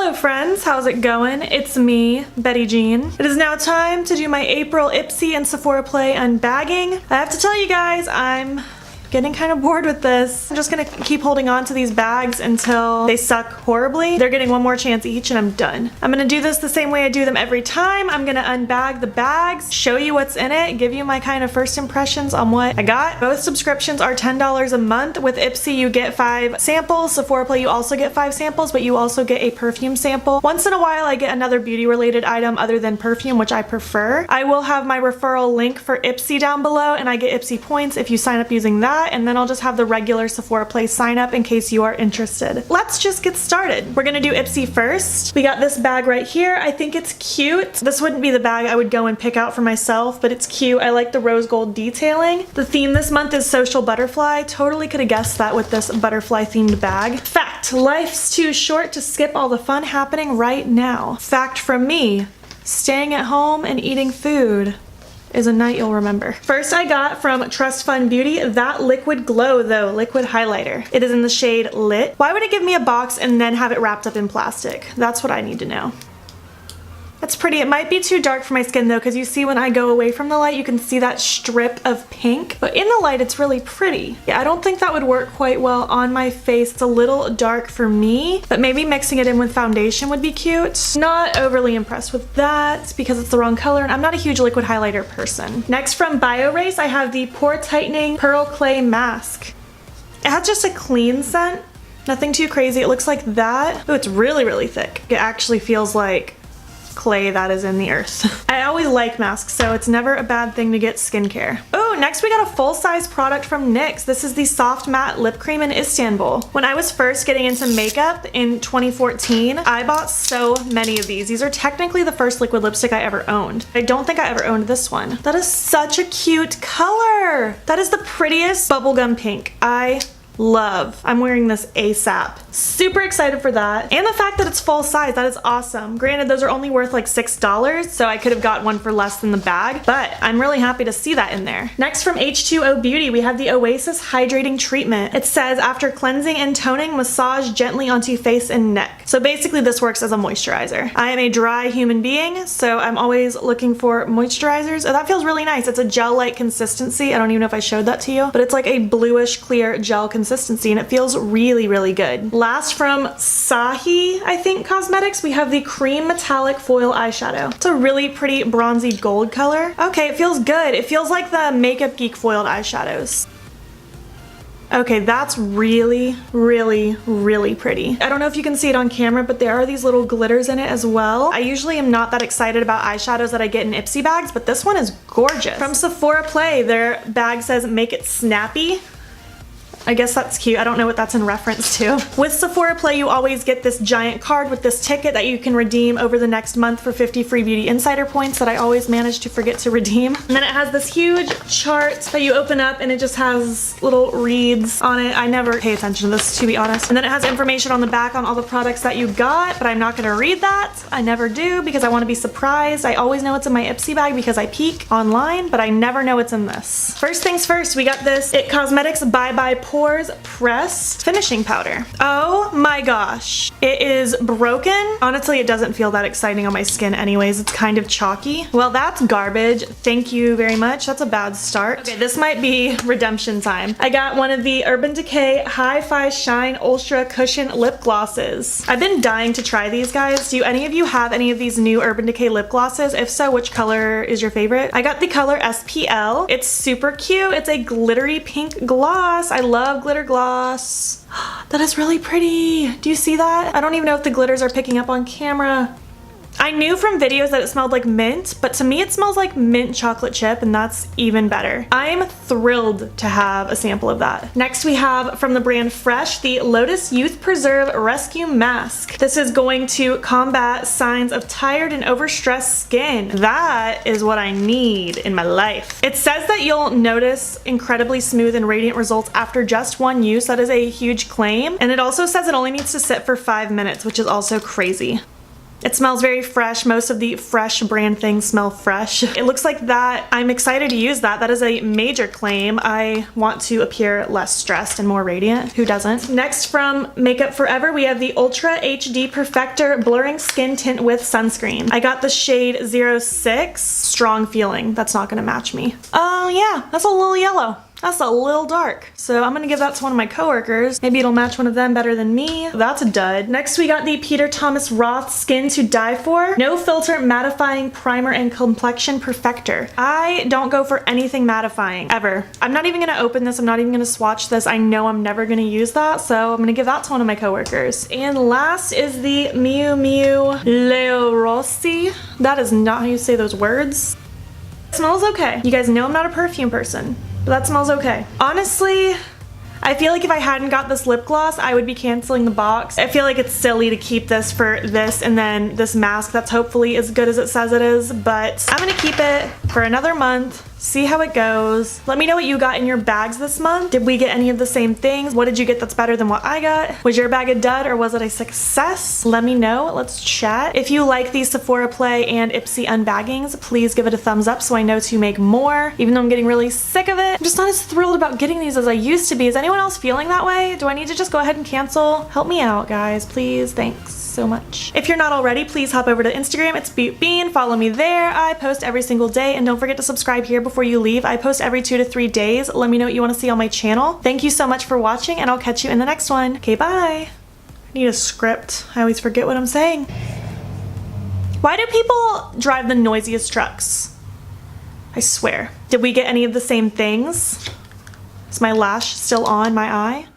Hello friends, how's it going? It's me, Betty Jean. It is now time to do my April Ipsy and Sephora Play unbagging. I have to tell you guys, I'm getting kind of bored with this. I'm just gonna keep holding on to these bags until they suck horribly. They're getting one more chance each and I'm done. I'm gonna do this the same way I do them every time. I'm gonna unbag the bags, show you what's in it, give you my kind of first impressions on what I got. Both subscriptions are $10 a month. With Ipsy you get 5 samples. Sephora Play you also get 5 samples, but you also get a perfume sample. Once in a while I get another beauty related item other than perfume, which I prefer. I will have my referral link for Ipsy down below and I get Ipsy points if you sign up using that. And then I'll just have the regular Sephora Play sign up in case you are interested. Let's just get started. We're gonna do Ipsy first. We got this bag right here. I think it's cute. This wouldn't be the bag I would go and pick out for myself, but it's cute. I like the rose gold detailing. The theme this month is social butterfly. Totally could have guessed that with this butterfly themed bag. Fact, life's too short to skip all the fun happening right now. Fact from me, staying at home and eating food is a night you'll remember. First I got from Trust Fund Beauty that Liquid Glow though, liquid highlighter. It is in the shade Lit. Why would it give me a box and then have it wrapped up in plastic? That's what I need to know. That's pretty. It might be too dark for my skin though, because you see when I go away from the light, you can see that strip of pink, but in the light it's really pretty. Yeah, I don't think that would work quite well on my face. It's a little dark for me, but maybe mixing it in with foundation would be cute. Not overly impressed with that because it's the wrong color and I'm not a huge liquid highlighter person. Next from Biorace, I have the Pore Tightening Pearl Clay Mask. It has just a clean scent, nothing too crazy. It looks like that. Oh, it's really, really thick. It actually feels like clay that is in the earth. I always like masks, so it's never a bad thing to get skincare. Oh, next we got a full-size product from NYX. This is the Soft Matte Lip Cream in Istanbul. When I was first getting into makeup in 2014, I bought so many of these. These are technically the first liquid lipstick I ever owned. I don't think I ever owned this one. That is such a cute color. That is the prettiest bubblegum pink. I love. I'm wearing this ASAP. Super excited for that. And the fact that it's full size, that is awesome. Granted, those are only worth like $6, so I could have got one for less than the bag, but I'm really happy to see that in there. Next from H2O Beauty, we have the Oasis Hydrating Treatment. It says, after cleansing and toning, massage gently onto face and neck. So basically this works as a moisturizer. I am a dry human being, so I'm always looking for moisturizers. Oh, that feels really nice. It's a gel-like consistency. I don't even know if I showed that to you, but it's like a bluish clear gel consistency and it feels really, really good. Last from SAHI, I think, Cosmetics, we have the Cream Metallic Foil Eyeshadow. It's a really pretty bronzy gold color. Okay, it feels good. It feels like the Makeup Geek foiled eyeshadows. Okay, that's really, really, really pretty. I don't know if you can see it on camera, but there are these little glitters in it as well. I usually am not that excited about eyeshadows that I get in Ipsy bags, but this one is gorgeous. From Sephora Play, their bag says, make it snappy. I guess that's cute. I don't know what that's in reference to. With Sephora Play, you always get this giant card with this ticket that you can redeem over the next month for 50 free beauty insider points that I always manage to forget to redeem. And then it has this huge chart that you open up and it just has little reads on it. I never pay attention to this, to be honest. And then it has information on the back on all the products that you got, but I'm not gonna read that. I never do because I wanna be surprised. I always know it's in my Ipsy bag because I peek online, but I never know it's in this. First things first, we got this It Cosmetics Bye Bye Pores Pressed Finishing Powder. Oh my gosh. It is broken. Honestly, it doesn't feel that exciting on my skin anyways. It's kind of chalky. Well, that's garbage. Thank you very much. That's a bad start. Okay, this might be redemption time. I got one of the Urban Decay Hi-Fi Shine Ultra Cushion Lip Glosses. I've been dying to try these, guys. Do any of you have any of these new Urban Decay lip glosses? If so, which color is your favorite? I got the color SPL. It's super cute. It's a glittery pink gloss. I love glitter gloss. That is really pretty. Do you see that? I don't even know if the glitters are picking up on camera. I knew from videos that it smelled like mint, but to me it smells like mint chocolate chip and that's even better. I'm thrilled to have a sample of that. Next we have from the brand Fresh, the Lotus Youth Preserve Rescue Mask. This is going to combat signs of tired and overstressed skin. That is what I need in my life. It says that you'll notice incredibly smooth and radiant results after just one use. That is a huge claim. And it also says it only needs to sit for 5 minutes, which is also crazy. It smells very fresh. Most of the fresh brand things smell fresh. It looks like that. I'm excited to use that. That is a major claim. I want to appear less stressed and more radiant. Who doesn't? Next, from Makeup Forever, we have the Ultra HD Perfector Blurring Skin Tint with Sunscreen. I got the shade 06. Strong feeling. That's not gonna match me. Oh yeah, that's a little yellow. That's a little dark. So I'm gonna give that to one of my coworkers. Maybe it'll match one of them better than me. That's a dud. Next we got the Peter Thomas Roth Skin to Die For No Filter Mattifying Primer and Complexion Perfector. I don't go for anything mattifying, ever. I'm not even gonna open this. I'm not even gonna swatch this. I know I'm never gonna use that, so I'm gonna give that to one of my coworkers. And last is the MIU MIU L'eau Rosee. That is not how you say those words. It smells okay. You guys know I'm not a perfume person, but that smells okay. Honestly, I feel like if I hadn't got this lip gloss, I would be canceling the box. I feel like it's silly to keep this for this and then this mask that's hopefully as good as it says it is, but I'm gonna keep it for another month, see how it goes. Let me know what you got in your bags this month. Did we get any of the same things? What did you get that's better than what I got? Was your bag a dud or was it a success? Let me know. Let's chat. If you like these Sephora Play and Ipsy unbaggings, please give it a thumbs up so I know to make more, even though I'm getting really sick of it. I'm just not as thrilled about getting these as I used to be. Is anyone else feeling that way? Do I need to just go ahead and cancel? Help me out, guys, please. Thanks so much. If you're not already, please hop over to Instagram. It's Bean. Follow me there. I post every single day, and don't forget to subscribe here before you leave. I post every 2 to 3 days. Let me know what you want to see on my channel. Thank you so much for watching, and I'll catch you in the next one. Okay, bye. I need a script. I always forget what I'm saying. Why do people drive the noisiest trucks? I swear. Did we get any of the same things? Is my lash still on my eye?